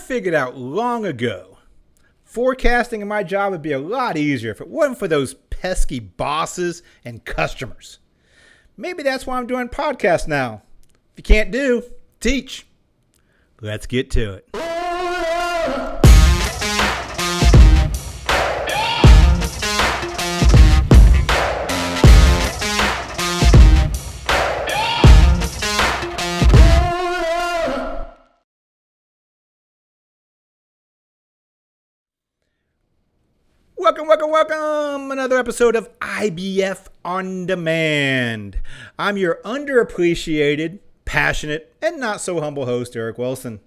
figured out long ago, forecasting in my job would be a lot easier if it wasn't for those pesky bosses and customers. Maybe that's why I'm doing podcasts now. If you can't do, teach. Let's get to it. Welcome. Another episode of IBF On Demand. I'm your underappreciated, passionate, and not so humble host, Eric Wilson.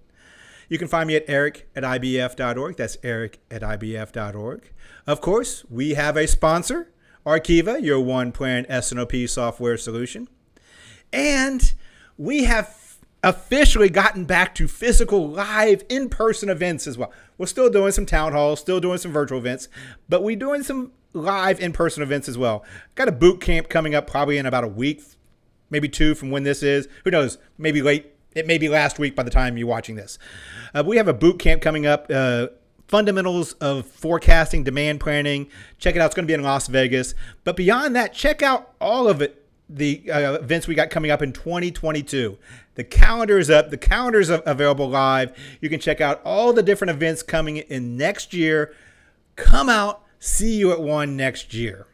You can find me at eric@ibf.org. That's eric@ibf.org. Of course, we have a sponsor, Arkiva, your one-plan s&op software solution. And we have officially gotten back to physical live in-person events as well. We're still doing some town halls, still doing some virtual events, but we're doing some live in-person events as well. Got a boot camp coming up probably in about a week, maybe two from when this is. Who knows? Maybe late. It may be last week by the time you're watching this. We have a boot camp coming up, fundamentals of forecasting, demand planning. Check it out. It's going to be in Las Vegas. But beyond that, check out all of it. The events we got coming up in 2022. The calendar is up. The calendar is available live. You can check out all the different events coming in next year. Come out. See you at one next year.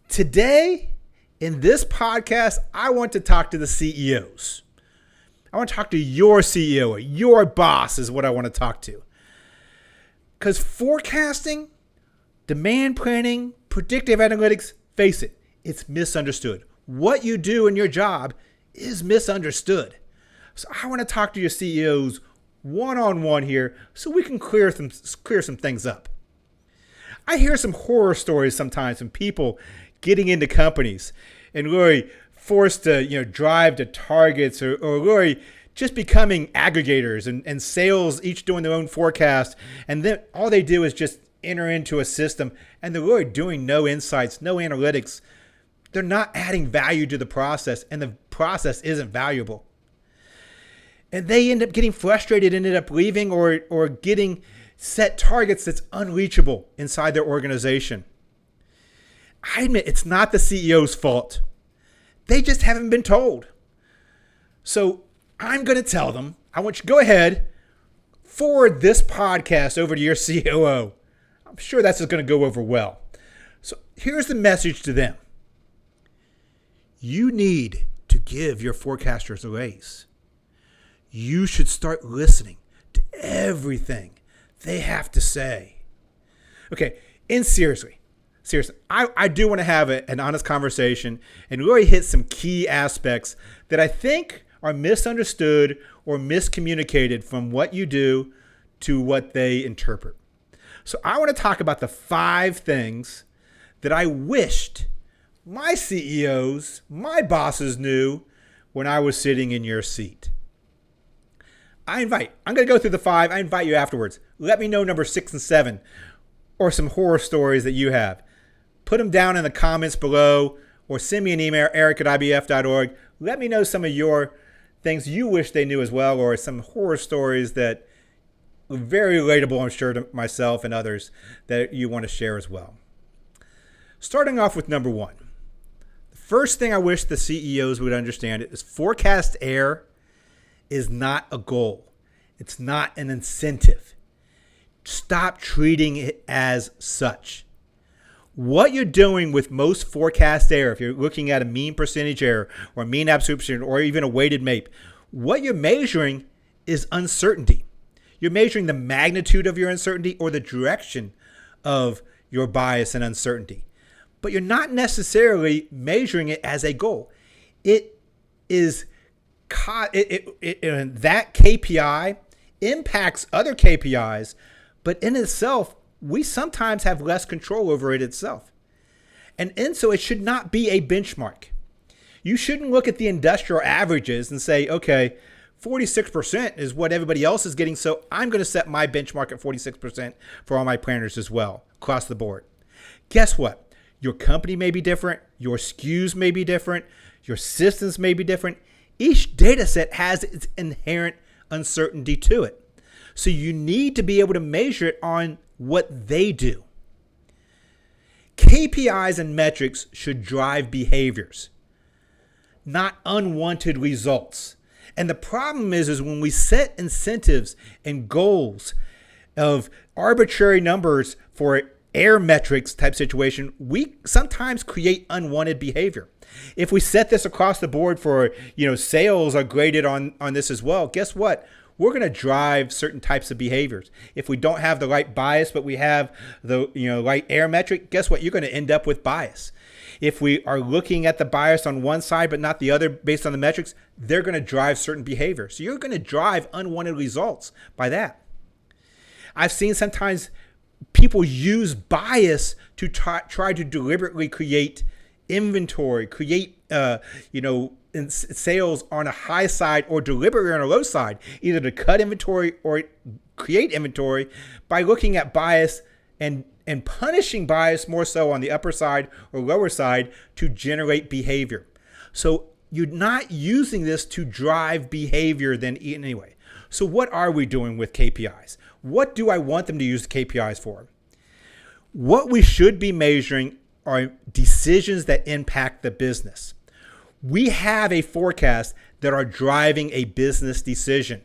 Today, in this podcast, I want to talk to the CEOs. I want to talk to your CEO, or your boss is what I want to talk to. Because forecasting, demand planning, predictive analytics, face it, it's misunderstood. What you do in your job is misunderstood. So I want to talk to your CEOs one-on-one here so we can clear some things up. I hear some horror stories sometimes from people getting into companies and really forced to drive to targets or really just becoming aggregators and sales, each doing their own forecast. And then all they do is just enter into a system and they're really doing no insights, no analytics. They're not adding value to the process, and the process isn't valuable. And they end up getting frustrated, ended up leaving or getting set targets that's unreachable inside their organization. I admit it's not the CEO's fault. They just haven't been told. So I'm going to tell them, I want you to go ahead, forward this podcast over to your COO. I'm sure that's going to go over well. So here's the message to them. You need to give your forecasters a raise. You should start listening to everything they have to say. Okay, and seriously, I do want to have an honest conversation and really hit some key aspects that I think are misunderstood or miscommunicated from what you do to what they interpret. So I want to talk about the 5 things that I wished my CEOs, my bosses knew when I was sitting in your seat. I'm going to go through the 5. I invite you afterwards. Let me know number 6 and 7 or some horror stories that you have. Put them down in the comments below or send me an email, eric@ibf.org. Let me know some of your things you wish they knew as well, or some horror stories that are very relatable, I'm sure, to myself and others that you want to share as well. Starting off with number 1. First thing I wish the CEOs would understand is forecast error is not a goal. It's not an incentive. Stop treating it as such. What you're doing with most forecast error, if you're looking at a mean percentage error or a mean absolute percentage or even a weighted MAPE, what you're measuring is uncertainty. You're measuring the magnitude of your uncertainty or the direction of your bias and uncertainty. But you're not necessarily measuring it as a goal. It is that KPI impacts other KPIs, but in itself, we sometimes have less control over it itself. And so it should not be a benchmark. You shouldn't look at the industrial averages and say, okay, 46% is what everybody else is getting, so I'm going to set my benchmark at 46% for all my planners as well, across the board. Guess what? Your company may be different. Your SKUs may be different. Your systems may be different. Each data set has its inherent uncertainty to it. So you need to be able to measure it on what they do. KPIs and metrics should drive behaviors, not unwanted results. And the problem is when we set incentives and goals of arbitrary numbers for error metrics type situation, we sometimes create unwanted behavior. If we set this across the board for, sales are graded on this as well, guess what? We're going to drive certain types of behaviors. If we don't have the right bias, but we have the right error metric, guess what? You're going to end up with bias. If we are looking at the bias on one side but not the other based on the metrics, they're going to drive certain behaviors. So you're going to drive unwanted results by that. I've seen sometimes people use bias to try to deliberately create inventory, create sales on a high side or deliberately on a low side, either to cut inventory or create inventory by looking at bias and punishing bias more so on the upper side or lower side to generate behavior. So you're not using this to drive behavior then anyway. So what are we doing with KPIs? What do I want them to use the KPIs for? What we should be measuring are decisions that impact the business. We have a forecast that are driving a business decision,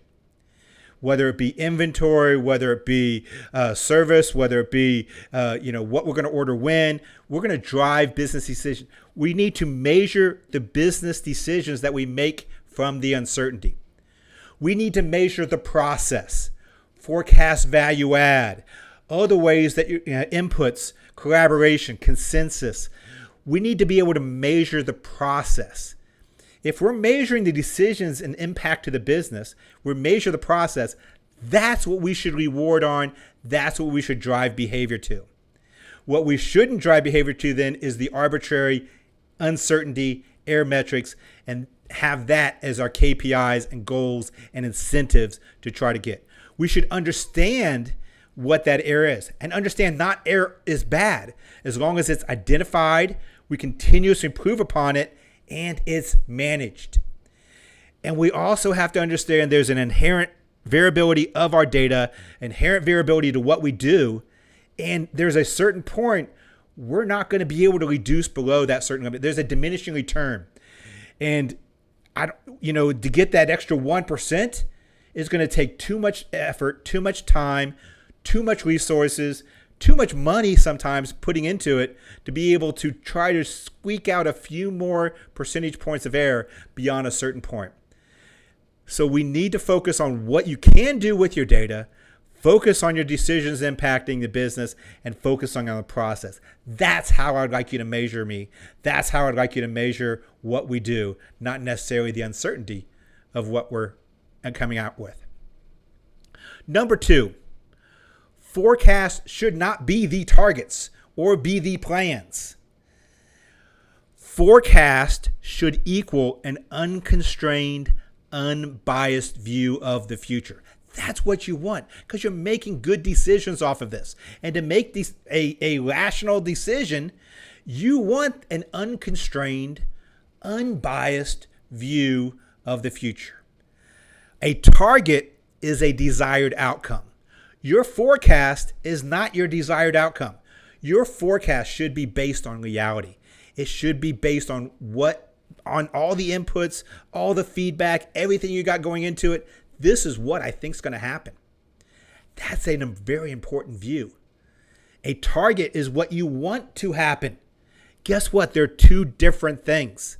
whether it be inventory, whether it be service, whether it be what we're going to order when. We're going to drive business decisions. We need to measure the business decisions that we make from the uncertainty. We need to measure the process, forecast value add, other ways that inputs, collaboration, consensus. We need to be able to measure the process. If we're measuring the decisions and impact to the business, we measure the process. That's what we should reward on. That's what we should drive behavior to. What we shouldn't drive behavior to then is the arbitrary uncertainty, error metrics, and have that as our KPIs and goals and incentives to try to get. We should understand what that error is and understand not error is bad. As long as it's identified, we continuously improve upon it, and it's managed. And we also have to understand there's an inherent variability of our data, inherent variability to what we do, and there's a certain point we're not going to be able to reduce below that certain limit. There's a diminishing return. And to get that extra 1% is going to take too much effort, too much time, too much resources, too much money sometimes putting into it to be able to try to squeak out a few more percentage points of error beyond a certain point. So we need to focus on what you can do with your data, focus on your decisions impacting the business, and focus on the process. That's how I'd like you to measure me. That's how I'd like you to measure what we do, not necessarily the uncertainty of what we're coming out with. Number 2, forecasts should not be the targets or be the plans. Forecast should equal an unconstrained, unbiased view of the future. That's what you want because you're making good decisions off of this. And to make a rational decision, you want an unconstrained, unbiased view of the future. A target is a desired outcome. Your forecast is not your desired outcome. Your forecast should be based on reality. It should be based on all the inputs, all the feedback, everything you got going into it. This is what I think is going to happen. That's a very important view. A target is what you want to happen. Guess what? They're two different things.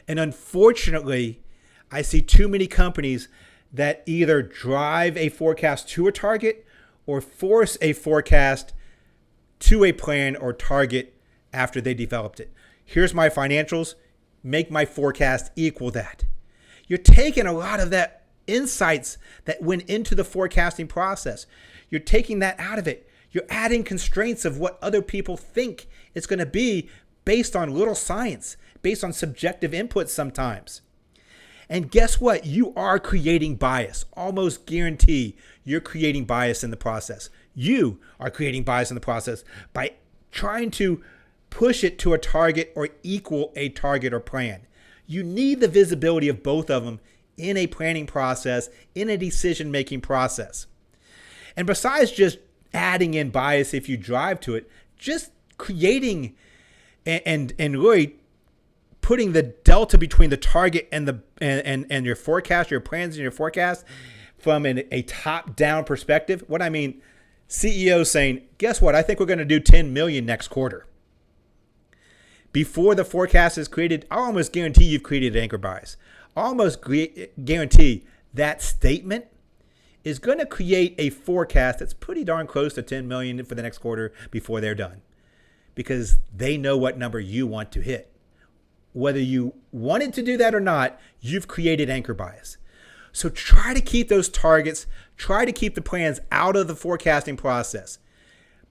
And unfortunately, I see too many companies that either drive a forecast to a target or force a forecast to a plan or target after they developed it. Here's my financials. Make my forecast equal that. You're taking a lot of that insights that went into the forecasting process. You're taking that out of it. You're adding constraints of what other people think it's going to be based on little science, based on subjective inputs sometimes. And guess what? You are creating bias. Almost guarantee you're creating bias in the process. You are creating bias in the process by trying to push it to a target or equal a target or plan. You need the visibility of both of them in a planning process, in a decision-making process. And besides just adding in bias if you drive to it, just creating and really putting the delta between the target and the and your forecast, your plans and your forecast from a top-down perspective. What I mean, CEO saying, guess what? I think we're going to do 10 million next quarter. Before the forecast is created, I almost guarantee you've created anchor bias. I almost guarantee that statement is going to create a forecast that's pretty darn close to 10 million for the next quarter before they're done, because they know what number you want to hit. Whether you wanted to do that or not, you've created anchor bias. So try to keep those targets, try to keep the plans out of the forecasting process.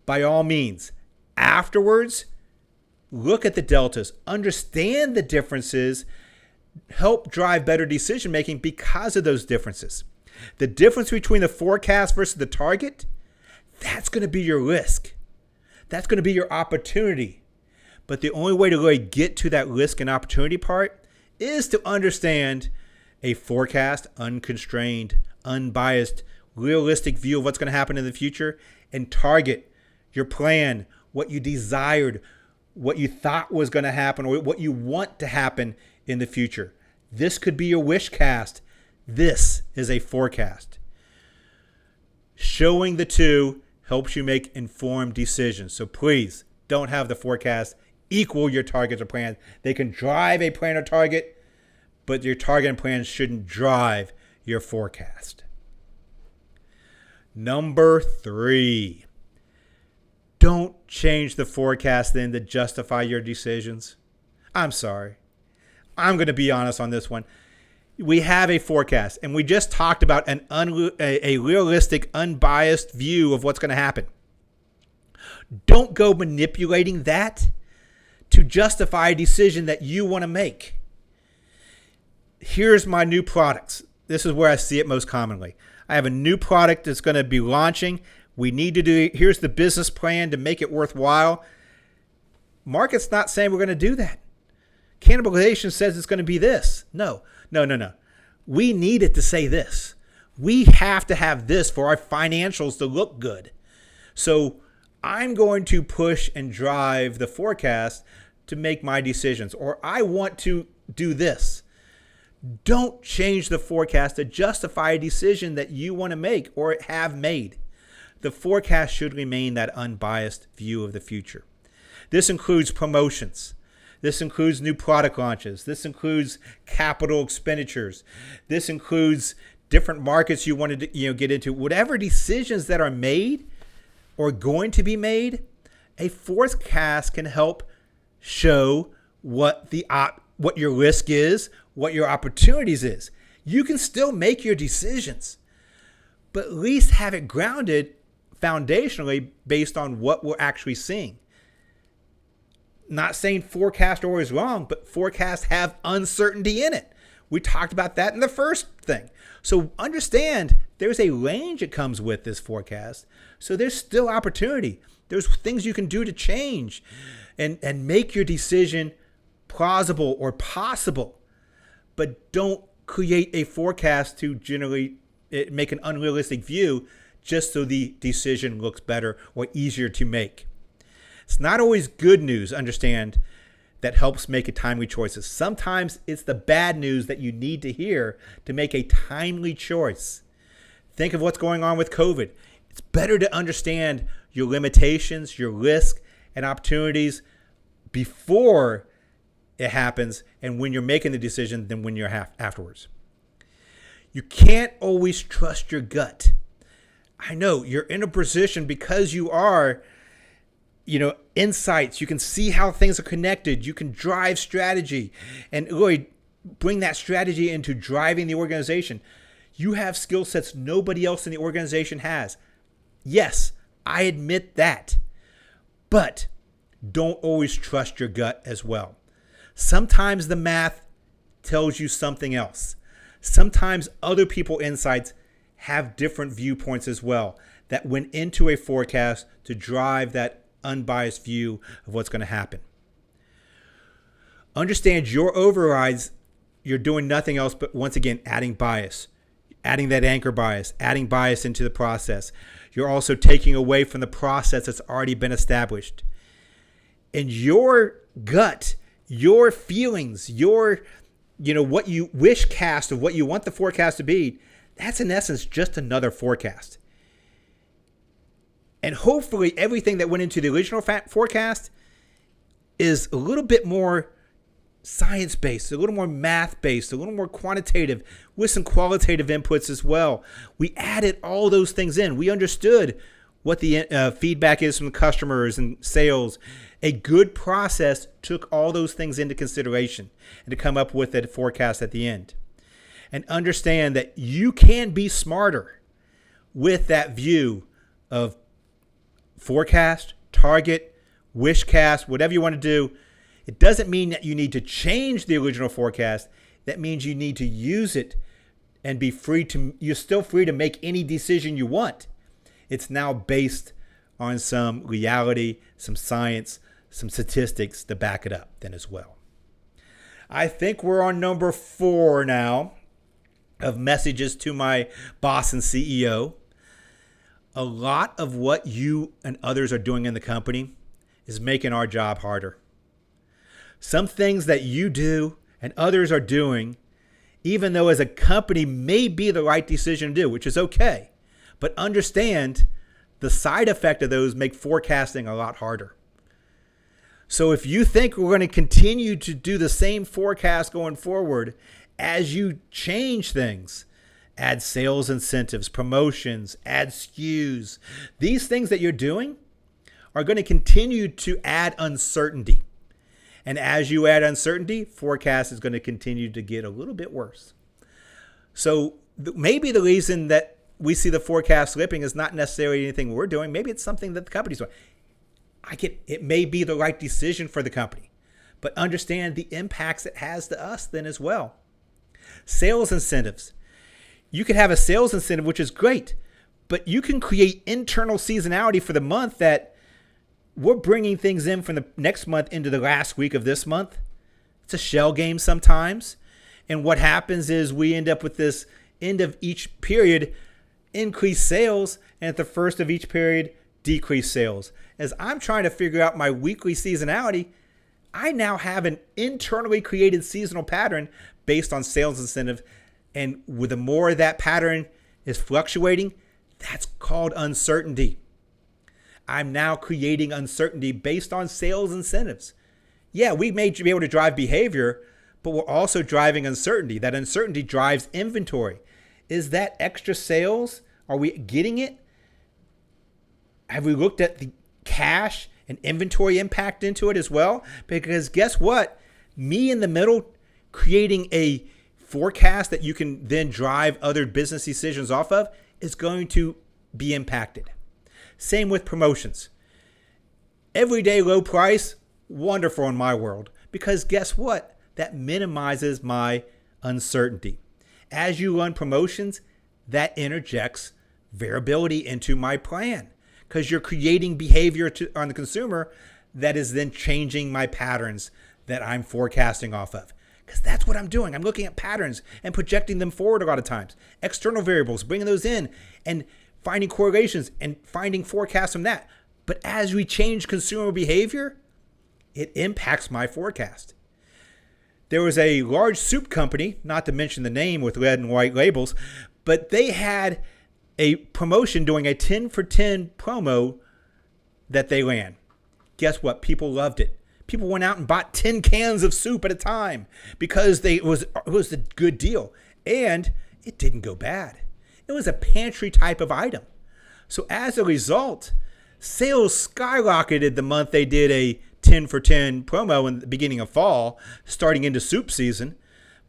By all means, afterwards, look at the deltas, understand the differences, help drive better decision making because of those differences. The difference between the forecast versus the target, that's going to be your risk. That's going to be your opportunity. But the only way to really get to that risk and opportunity part is to understand a forecast, unconstrained, unbiased, realistic view of what's going to happen in the future, and target your plan, what you desired, what you thought was going to happen, or what you want to happen in the future. This could be your wish cast. This is a forecast. Showing the two helps you make informed decisions. So please don't have the forecast equal your targets or plans. They can drive a plan or target, but your target and plan shouldn't drive your forecast. Number 3, don't change the forecast then to justify your decisions. I'm sorry. I'm going to be honest on this one. We have a forecast, and we just talked about a realistic, unbiased view of what's going to happen. Don't go manipulating that to justify a decision that you want to make. Here's my new products. This is where I see it most commonly. I have a new product that's going to be launching. We need to do, here's the business plan to make it worthwhile. Market's not saying we're going to do that. Cannibalization says it's going to be this. No. We need it to say this. We have to have this for our financials to look good. So I'm going to push and drive the forecast to make my decisions, or I want to do this. Don't change the forecast to justify a decision that you want to make or have made. The forecast should remain that unbiased view of the future. This includes promotions. This includes new product launches. This includes capital expenditures. This includes different markets you wanted to get into. Whatever decisions that are made or going to be made, a forecast can help show what your risk is, what your opportunities is. You can still make your decisions, but at least have it grounded foundationally based on what we're actually seeing. Not saying forecast are always wrong, but forecasts have uncertainty in it. We talked about that in the first thing. So understand there's a range that comes with this forecast. So there's still opportunity. There's things you can do to change and make your decision plausible or possible. But don't create a forecast to generally make an unrealistic view just so the decision looks better or easier to make. It's not always good news, understand, that helps make a timely choices. Sometimes it's the bad news that you need to hear to make a timely choice. Think of what's going on with COVID. It's better to understand your limitations, your risk, and opportunities before it happens and when you're making the decision than when you're afterwards. You can't always trust your gut. I know you're in a position because you are insights. You can see how things are connected. You can drive strategy and really bring that strategy into driving the organization. You have skill sets nobody else in the organization has. Yes, I admit that. But don't always trust your gut as well. Sometimes the math tells you something else. Sometimes other people's insights have different viewpoints as well that went into a forecast to drive that unbiased view of what's going to happen. Understand your overrides, you're doing nothing else but once again adding bias. adding that anchor bias, adding bias into the process. You're also taking away from the process that's already been established. And your gut, your feelings, your, what you wish cast of what you want the forecast to be, that's in essence just another forecast. And hopefully everything that went into the original forecast is a little bit more science-based, a little more math-based, a little more quantitative, with some qualitative inputs as well. We added all those things in. We understood what the feedback is from the customers and sales. A good process took all those things into consideration and to come up with a forecast at the end. And understand that you can be smarter with that view of forecast, target, wish cast, whatever you want to do. It doesn't mean that you need to change the original forecast. That means you need to use it and be you're still free to make any decision you want. It's now based on some reality, some science, some statistics to back it up then as well. I think we're on number 4 now of messages to my boss and CEO. A lot of what you and others are doing in the company is making our job harder. Some things that you do and others are doing, even though as a company may be the right decision to do, which is okay, but understand the side effect of those make forecasting a lot harder. So if you think we're going to continue to do the same forecast going forward, as you change things, add sales incentives, promotions, add SKUs, these things that you're doing are going to continue to add uncertainty. And as you add uncertainty, forecast is going to continue to get a little bit worse. So maybe the reason that we see the forecast slipping is not necessarily anything we're doing. Maybe it's something that the company's doing. It may be the right decision for the company, but understand the impacts it has to us then as well. Sales incentives. You could have a sales incentive, which is great, but you can create internal seasonality for the month that we're bringing things in from the next month into the last week of this month. It's a shell game sometimes. And what happens is we end up with this end of each period, increased sales, and at the first of each period, decreased sales. As I'm trying to figure out my weekly seasonality, I now have an internally created seasonal pattern based on sales incentive. And with the more that pattern is fluctuating, that's called uncertainty. I'm now creating uncertainty based on sales incentives. Yeah, we may be able to drive behavior, but we're also driving uncertainty. That uncertainty drives inventory. Is that extra sales? Are we getting it? Have we looked at the cash and inventory impact into it as well? Because guess what? Me in the middle creating a forecast that you can then drive other business decisions off of is going to be impacted. Same with promotions. Everyday low price, wonderful in my world, because guess what? That minimizes my uncertainty. As you run promotions, that interjects variability into my plan because you're creating behavior on the consumer that is then changing my patterns that I'm forecasting off of. Because that's what I'm doing. I'm looking at patterns and projecting them forward a lot of times. External variables, bringing those in and finding correlations and finding forecasts from that. But as we change consumer behavior, it impacts my forecast. There was a large soup company, not to mention the name with red and white labels, but they had a promotion doing a 10 for 10 promo that they ran. Guess what? People loved it. People went out and bought 10 cans of soup at a time because it was a good deal. And it didn't go bad. It was a pantry type of item. So as a result, sales skyrocketed the month they did a 10 for 10 promo in the beginning of fall, starting into soup season.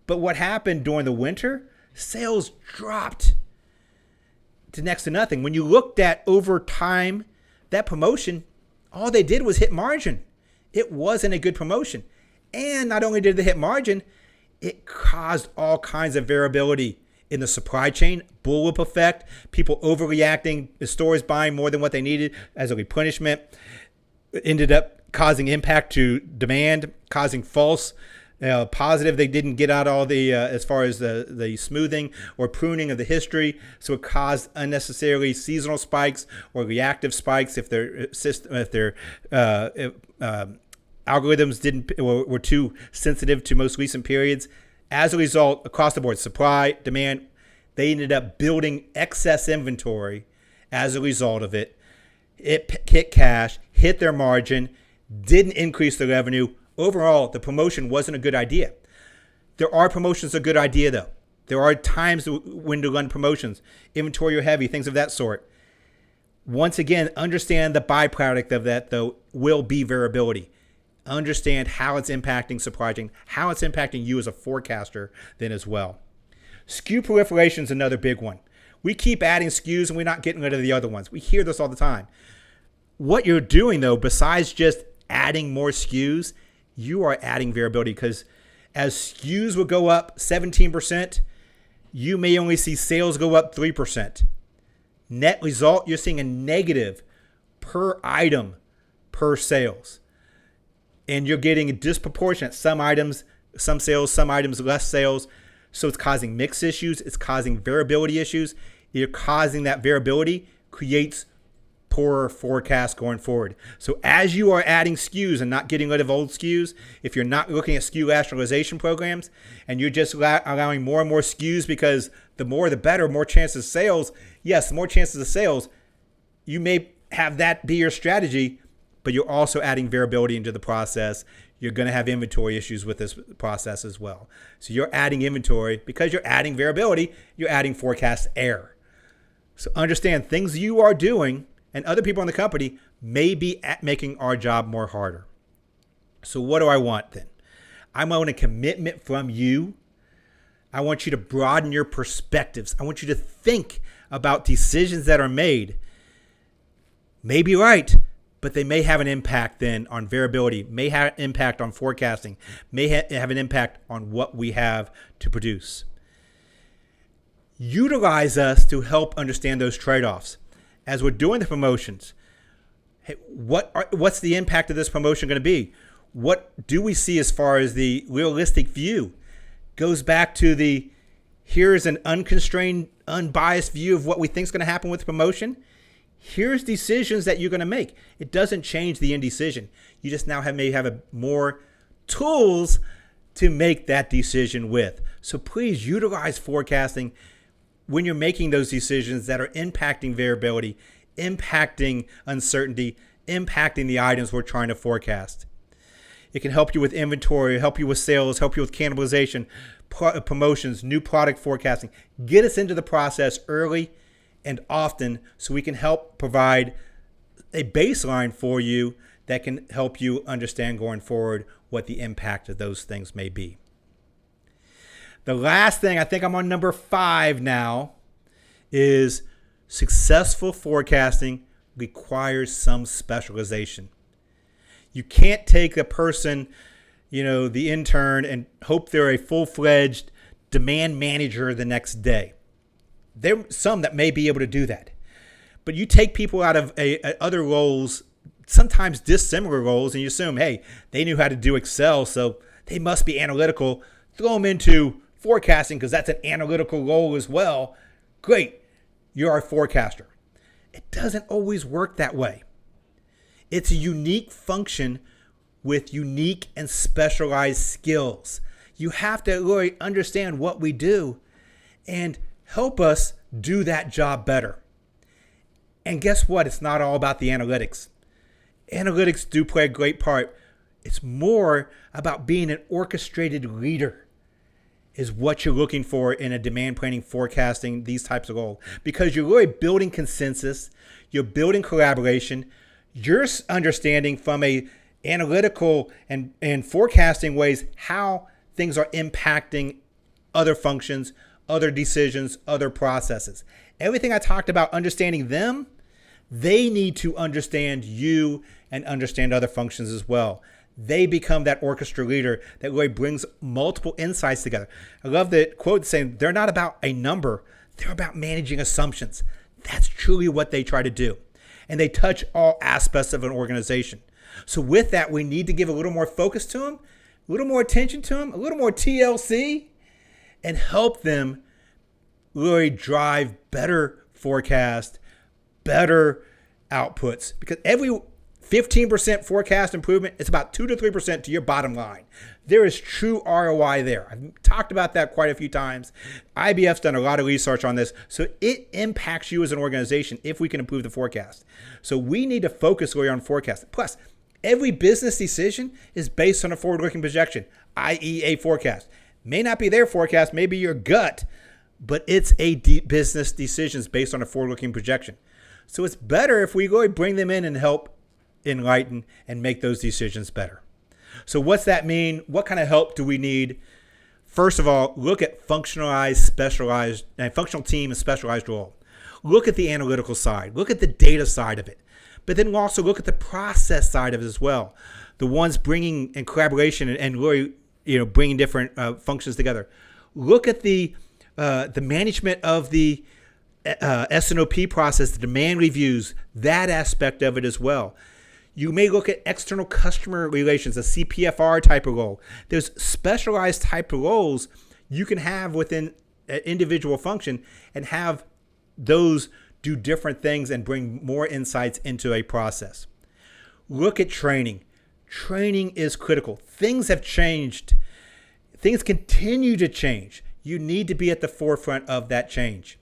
But what happened during the winter? Sales dropped to next to nothing. When you looked at over time, that promotion, all they did was hit margin. It wasn't a good promotion. And not only did they hit margin, it caused all kinds of variability in the supply chain, bullwhip effect, people overreacting, the stores buying more than what they needed as a replenishment. It ended up causing impact to demand, causing false Positive, they didn't get out all the as far as the smoothing or pruning of the history, so it caused unnecessarily seasonal spikes or reactive spikes if their system, if their algorithms were too sensitive to most recent periods. As a result, across the board, supply, demand, they ended up building excess inventory. As a result of it, it hit cash, hit their margin, didn't increase the revenue. Overall, the promotion wasn't a good idea. There are promotions a good idea, though. There are times when to run promotions, inventory or heavy, things of that sort. Once again, understand the byproduct of that, though, will be variability. Understand how it's impacting supply chain, how it's impacting you as a forecaster then as well. SKU proliferation is another big one. We keep adding SKUs and we're not getting rid of the other ones. We hear this all the time. What you're doing, though, besides just adding more SKUs, you are adding variability, because as SKUs will go up 17%, you may only see sales go up 3%. Net result, you're seeing a negative per item per sales. And you're getting a disproportionate, some items, some sales, some items, less sales. So it's causing mix issues. It's causing variability issues. You're causing that variability creates poorer forecast going forward. So as you are adding SKUs and not getting rid of old SKUs, if you're not looking at SKU rationalization programs and you're just allowing more and more SKUs because the more the better, more chances of sales, yes, more chances of sales, you may have that be your strategy, but you're also adding variability into the process. You're going to have inventory issues with this process as well. So you're adding inventory because you're adding variability, you're adding forecast error. So understand things you are doing and other people in the company may be making our job more harder. So what do I want then? I want a commitment from you. I want you to broaden your perspectives. I want you to think about decisions that are made. May be right, but they may have an impact then on variability, may have an impact on forecasting, may have an impact on what we have to produce. Utilize us to help understand those trade-offs. As we're doing the promotions, hey, what's the impact of this promotion going to be? What do we see as far as the realistic view? Goes back to here's an unconstrained, unbiased view of what we think is going to happen with the promotion. Here's decisions that you're going to make. It doesn't change the end decision. You just now may have more tools to make that decision with. So please utilize forecasting when you're making those decisions that are impacting variability, impacting uncertainty, impacting the items we're trying to forecast. It can help you with inventory, help you with sales, help you with cannibalization, promotions, new product forecasting. Get us into the process early and often so we can help provide a baseline for you that can help you understand going forward what the impact of those things may be. The last thing, I think I'm on number 5 now, is successful forecasting requires some specialization. You can't take a person, the intern, and hope they're a full-fledged demand manager the next day. There are some that may be able to do that. But you take people out of other roles, sometimes dissimilar roles, and you assume, hey, they knew how to do Excel, so they must be analytical. Throw them into forecasting because that's an analytical role as well. Great, you're a forecaster. It doesn't always work that way. It's a unique function with unique and specialized skills. You have to really understand what we do and help us do that job better. And guess what? It's not all about the analytics. Analytics do play a great part. It's more about being an orchestrated leader is what you're looking for in a demand planning, forecasting, these types of roles. Because you're really building consensus, you're building collaboration, you're understanding from a analytical and forecasting ways how things are impacting other functions, other decisions, other processes. Everything I talked about, understanding them, they need to understand you and understand other functions as well. They become that orchestra leader that really brings multiple insights together. I love the quote saying they're not about a number, they're about managing assumptions. That's truly what they try to do. And they touch all aspects of an organization. So with that, we need to give a little more focus to them. a little more attention to them, a little more TLC, and help them really drive better forecast, better outputs. Because every 15% forecast improvement, it's about 2 to 3% to your bottom line. There is true ROI there. I've talked about that quite a few times. IBF's done a lot of research on this, so it impacts you as an organization if we can improve the forecast. So we need to focus really on forecast. Plus, every business decision is based on a forward-looking projection, i.e. a forecast. May not be their forecast, maybe your gut, but it's a business decisions based on a forward-looking projection. So it's better if we really bring them in and help enlighten and make those decisions better. So what's that mean? What kind of help do we need? First of all, look at functional team and specialized role. Look at the analytical side. Look at the data side of it. But then also look at the process side of it as well. The ones bringing in collaboration and really, bringing different functions together. Look at the management of the s&op process, the demand reviews, that aspect of it as well. You may look at external customer relations, a CPFR type of role. There's specialized type of roles you can have within an individual function and have those do different things and bring more insights into a process. Look at training. Training is critical. Things have changed. Things continue to change. You need to be at the forefront of that change.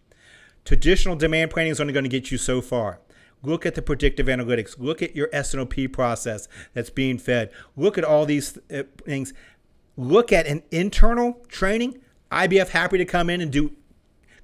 Traditional demand planning is only going to get you so far. Look at the predictive analytics. Look at your s&op process that's being fed. Look at all these things. Look at an internal training. IBF happy to come in and do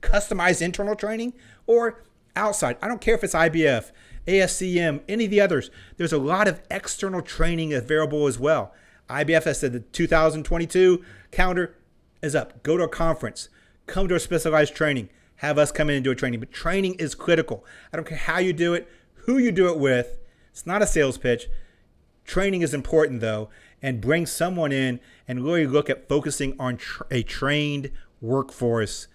customized internal training, or outside. I don't care if it's IBF, ASCM, any of the others. There's a lot of external training available as well. IBF has said the 2022 calendar is up. Go to a conference. Come to a specialized training. Have us come in and do a training. But training is critical. I don't care how you do it, who you do it with. It's not a sales pitch. Training is important, though, and bring someone in and really look at focusing on a trained workforce.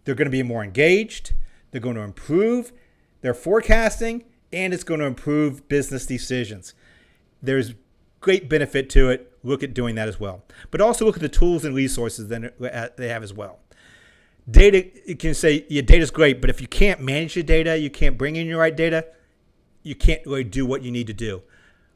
They're going to be more engaged. They're going to improve their forecasting, and it's going to improve business decisions. There's great benefit to it. Look at doing that as well. But also look at the tools and resources that they have as well. Data, you can say, yeah, data's great, but if you can't manage your data, you can't bring in your right data, you can't really do what you need to do.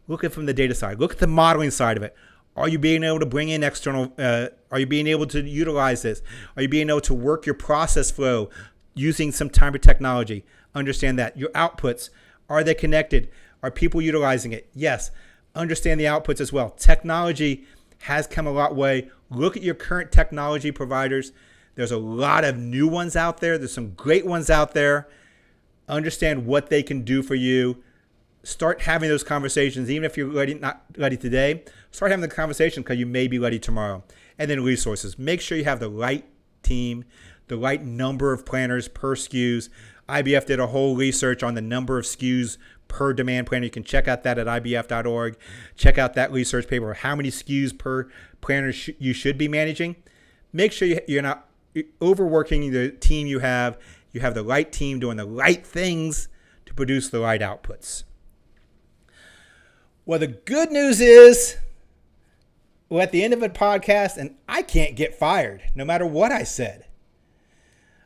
Look at it from the data side. Look at the modeling side of it. Are you being able to bring in external, are you being able to utilize this? Are you being able to work your process flow using some type of technology? Understand that. Your outputs, are they connected? Are people utilizing it? Yes. Understand the outputs as well. Technology has come a long way. Look at your current technology providers. There's a lot of new ones out there. There's some great ones out there. Understand what they can do for you. Start having those conversations, even if you're not ready today. Start having the conversation because you may be ready tomorrow. And then resources. Make sure you have the right team, the right number of planners per SKUs. IBF did a whole research on the number of SKUs per demand planner. You can check out that at ibf.org. Check out that research paper, how many SKUs per planner you should be managing. Make sure you're not overworking the team you have. You have the right team doing the right things to produce the right outputs. Well, the good news is we're at the end of a podcast and I can't get fired no matter what I said.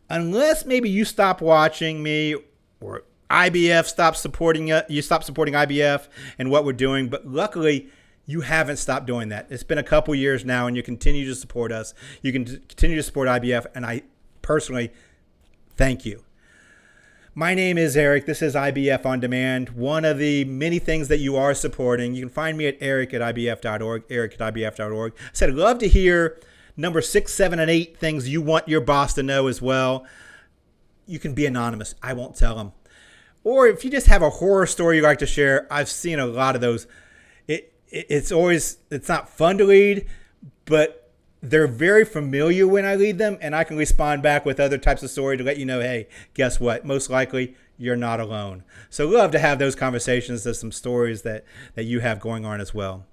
Unless maybe you stop watching me or IBF stops supporting you stop supporting IBF and what we're doing. But luckily, you haven't stopped doing that. It's been a couple years now, and you continue to support us. You can continue to support IBF, and I personally thank you. My name is Eric. This is IBF On Demand, one of the many things that you are supporting. You can find me at eric@ibf.org, eric@ibf.org. I said I'd love to hear number 6, 7, and 8 things you want your boss to know as well. You can be anonymous. I won't tell them. Or if you just have a horror story you'd like to share, I've seen a lot of those. It's not fun to read, but they're very familiar when I read them, and I can respond back with other types of story to let you know, hey, guess what? Most likely you're not alone. So love to have those conversations. There's some stories that you have going on as well.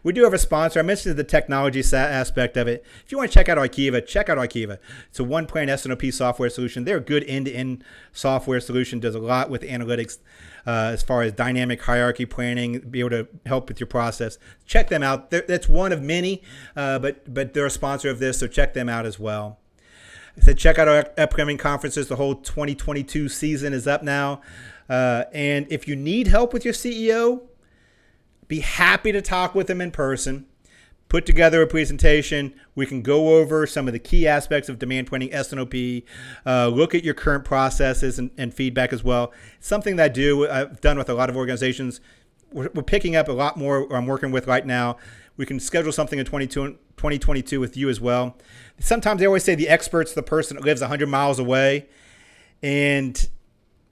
We do have a sponsor. I mentioned the technology aspect of it. If you want to check out Arkiva, check out Arkiva. It's a one-plan S&op software solution. They're a good end-to-end software solution. Does a lot with analytics as far as dynamic hierarchy planning, be able to help with your process. Check them out. That's one of many, but they're a sponsor of this, so check them out as well. I said check out our upcoming conferences. The whole 2022 season is up now. And if you need help with your CEO, be happy to talk with them in person. Put together a presentation. We can go over some of the key aspects of demand planning, S&OP, look at your current processes and feedback as well. Something that I've done with a lot of organizations. We're picking up a lot more I'm working with right now. We can schedule something in 2022 with you as well. Sometimes they always say the expert's the person that lives 100 miles away. And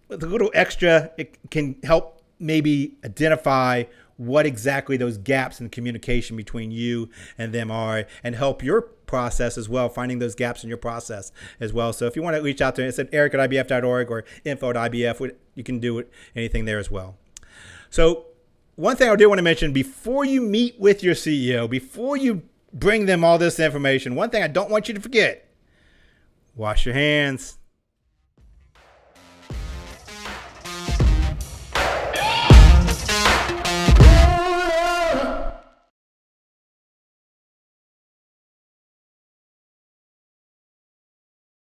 with a little extra, it can help maybe identify what exactly those gaps in communication between you and them are, and help your process as well, finding those gaps in your process as well. So if you want to reach out to me, it's at eric@ibf.org or info@ibf. You can do anything there as well. So one thing I do want to mention before you meet with your CEO, before you bring them all this information, one thing I don't want you to forget: wash your hands.